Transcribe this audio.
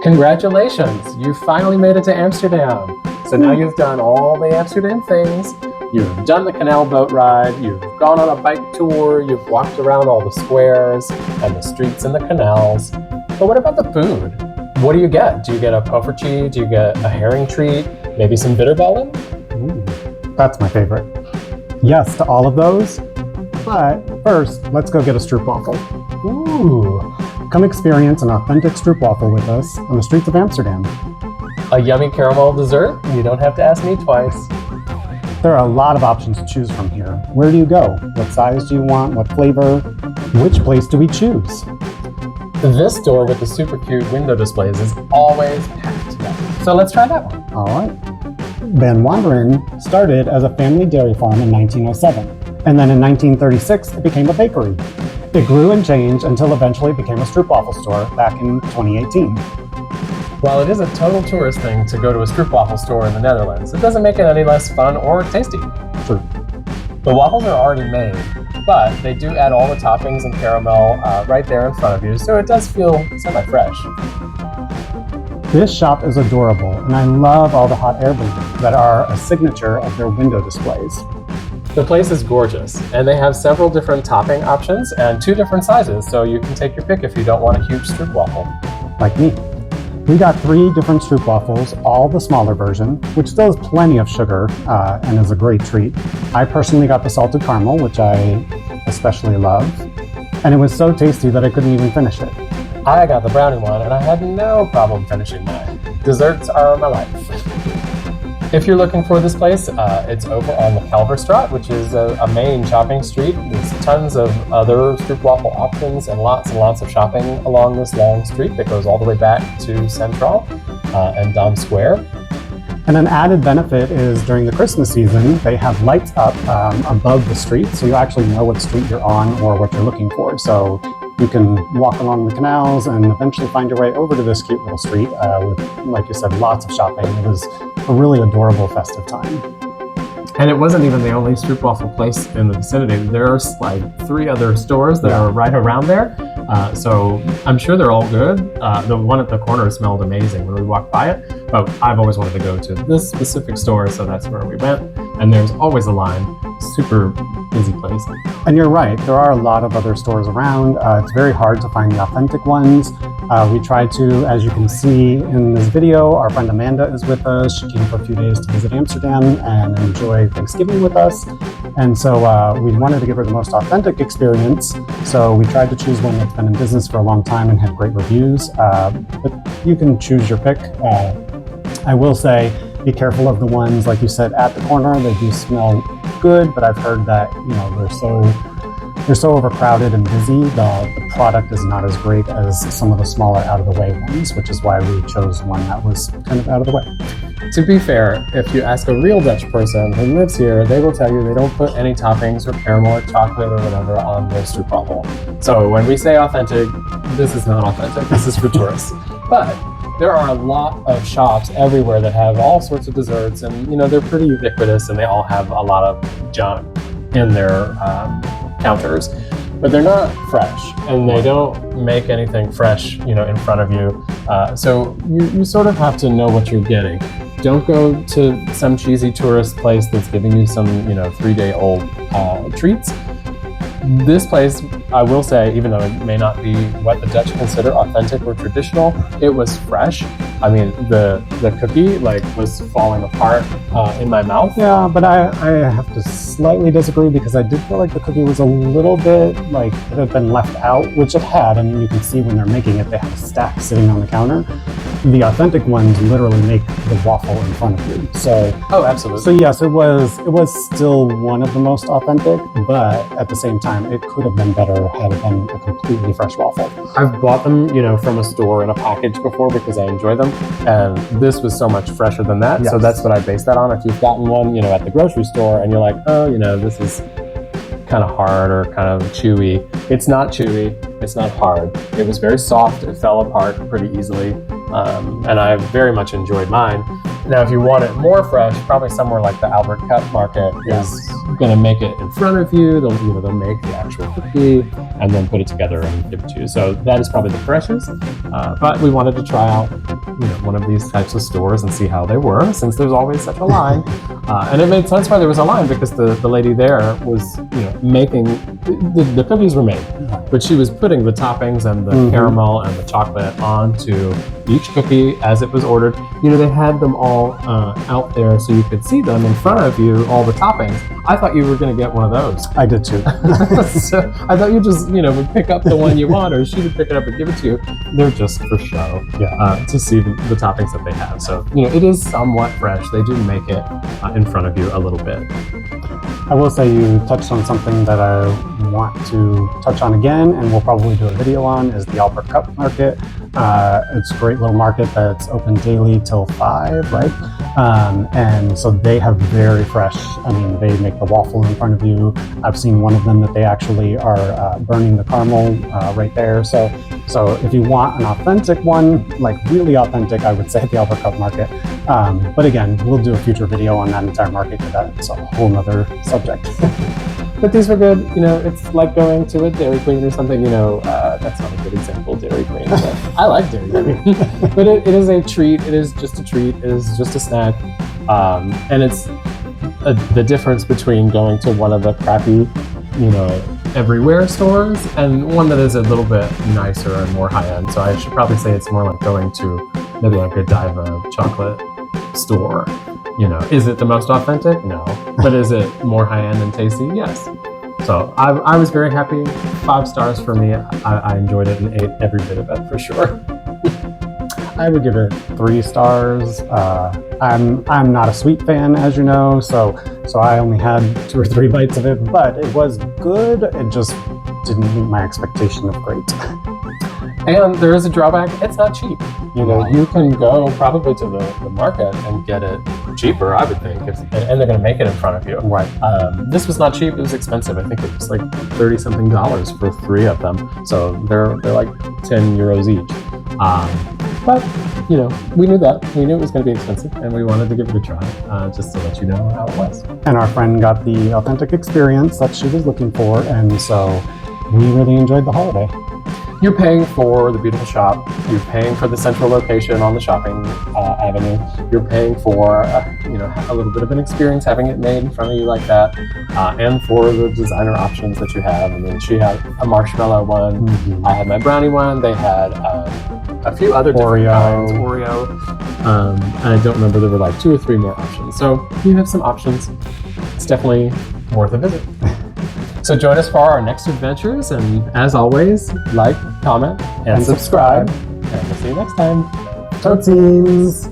Congratulations! You finally made it to Amsterdam. So now you've done all the Amsterdam things. You've done the canal boat ride. You've gone on a bike tour. You've walked around all the squares and the streets and the canals. But what about the food? What do you get? Do you get a poffertje? Do you get a herring treat? Maybe some bitterballen? Ooh, that's my favorite. Yes to all of those. But first, let's go get a Stroopwafel. Ooh, Come experience an authentic Stroopwafel with us on the streets of Amsterdam. a yummy caramel dessert? You don't have to ask me twice. There are a lot of options to choose from here. Where do you go? What size do you want? What flavor? Which place do we choose? This store with the super cute window displays is always packed. So let's try that one. All right. Van Wanderen started as a family dairy farm in 1907. And then in 1936, it became a bakery. It grew and changed until eventually it became a Stroopwafel store back in 2018. While it is a total tourist thing to go to a Stroopwafel store in the Netherlands, it doesn't make it any less fun or tasty. True. The waffles are already made, but they do add all the toppings and caramel right there in front of you, so it does feel semi-fresh. This shop is adorable, and I love all the hot air balloons that are a signature of their window displays. The place is gorgeous, and they have several different topping options and 2 different sizes, so you can take your pick if you don't want a huge Stroopwafel. Like me. We got 3 different Stroopwafels, all the smaller version, which still has plenty of sugar and is a great treat. I personally got the salted caramel, which I especially love, and it was so tasty that I couldn't even finish it. I got the brownie one, and I had no problem finishing mine. Desserts are my life. If you're looking for this place, it's over on the Kalverstraat, which is a main shopping street. There's tons of other Stroopwafel options and lots of shopping along this long street that goes all the way back to Central and Dam Square. And an added benefit is during the Christmas season, they have lights up above the street, so you actually know what street you're on or what you're looking for. So you can walk along the canals and eventually find your way over to this cute little street with, like you said, lots of shopping. It was a really adorable festive time. And it wasn't even the only Stroopwafel place in the vicinity. There's like 3 other stores that are right around there. So I'm sure they're all good. The one at the corner smelled amazing when we walked by it, but I've always wanted to go to this specific store, so that's where we went. And there's always a line. Super busy place. And you're right, there are a lot of other stores around. It's very hard to find the authentic ones. We tried to, as you can see in this video, our friend Amanda is with us. She came for a few days to visit Amsterdam and enjoy Thanksgiving with us. And so we wanted to give her the most authentic experience. So we tried to choose one that's been in business for a long time and had great reviews. But you can choose your pick. I will say, be careful of the ones, like you said, at the corner. They do smell good, but I've heard that, you know, they're so overcrowded and busy, the product is not as great as some of the smaller out-of-the-way ones, which is why we chose one that was kind of out of the way. To be fair, if you ask a real Dutch person who lives here, they will tell you they don't put any toppings or caramel or chocolate or whatever on their Stroopwafel. So when we say authentic, this is not authentic, this is for tourists. But there are a lot of shops everywhere that have all sorts of desserts, and you know, they're pretty ubiquitous, and they all have a lot of junk in their counters, but they're not fresh, and they don't make anything fresh, you know, in front of you. So you sort of have to know what you're getting. Don't go to some cheesy tourist place that's giving you some, you know, 3-day-old treats. This place, I will say, even though it may not be what the Dutch consider authentic or traditional, it was fresh. I mean, the cookie was falling apart in my mouth. Yeah, but I have to slightly disagree because I did feel like the cookie was a little bit like it had been left out, which it had. I mean, you can see when they're making it, they have a stack sitting on the counter. The authentic ones literally make the waffle in front of you. So, oh, absolutely. So yes, it was still one of the most authentic, but at the same time, it could have been better had it been a completely fresh waffle. I've bought them, you know, from a store in a package before because I enjoy them, and this was so much fresher than that. Yes. So that's what I based that on. If you've gotten one, you know, at the grocery store and you're like, oh, you know, this is kind of hard or kind of chewy. It's not chewy, it's not hard. It was very soft, it fell apart pretty easily, and I very much enjoyed mine. Now, if you want it more fresh, probably somewhere like the Albert Cup Market is going to make it in front of you. They'll make the actual cookie and then put it together and give it to you. So that is probably the freshest. But we wanted to try out, one of these types of stores and see how they were, since there's always such a line. And it made sense why there was a line, because the lady there was, making the cookies were made, but she was putting the toppings and the caramel and the chocolate onto each cookie as it was ordered. They had them all out there so you could see them in front of you, all the toppings. I thought you were going to get one of those. I did too. So I thought you just, would pick up the one you want, or she would pick it up and give it to you. They're just for show, to see the toppings that they have. So, it is somewhat fresh. They do make it in front of you a little bit. I will say you touched on something that I want to touch on again, and we'll probably do a video on, is the Albert Cup Market. It's a great little market that's open daily till 5, right? And so they have very fresh, they make the waffle in front of you. I've seen one of them that they actually are burning the caramel right there. So if you want an authentic one, like really authentic, I would say the Albert Cup Market. But again, we'll do a future video on that entire market, because that's a whole nother subject. But these were good. It's like going to a Dairy Queen or something. That's not a good example, Dairy Queen. But I like Dairy Queen. But it is a treat. It is just a treat. It is just a snack. And it's the difference between going to one of the crappy, everywhere stores and one that is a little bit nicer and more high-end. So I should probably say it's more like going to maybe like a Godiva chocolate store. Is it the most authentic? No. But is it more high-end and tasty? Yes. So I was very happy. 5 stars for me. I enjoyed it and ate every bit of it for sure. I would give it 3 stars. I'm not a sweet fan, as you know, so I only had 2 or 3 bites of it, but it was good. It just didn't meet my expectation of great. And there is a drawback. It's not cheap. You can go probably to the market and get it cheaper, I would think, and they're going to make it in front of you. Right. This was not cheap. It was expensive. I think it was like $30-something for 3 of them. So they're like 10 euros each. But we knew that. We knew it was going to be expensive, and we wanted to give it a try, just to let you know how it was. And our friend got the authentic experience that she was looking for, and so we really enjoyed the holiday. You're paying for the beautiful shop. You're paying for the central location on the shopping avenue. You're paying for, a little bit of an experience having it made in front of you like that, and for the designer options that you have. She had a marshmallow one. Mm-hmm. I had my brownie one. They had a few other different kinds. Oreo. I don't remember. There were like 2 or 3 more options. So you have some options. It's definitely worth a visit. So join us for our next adventures, and as always, like, comment, and subscribe. And we'll see you next time. Totsies!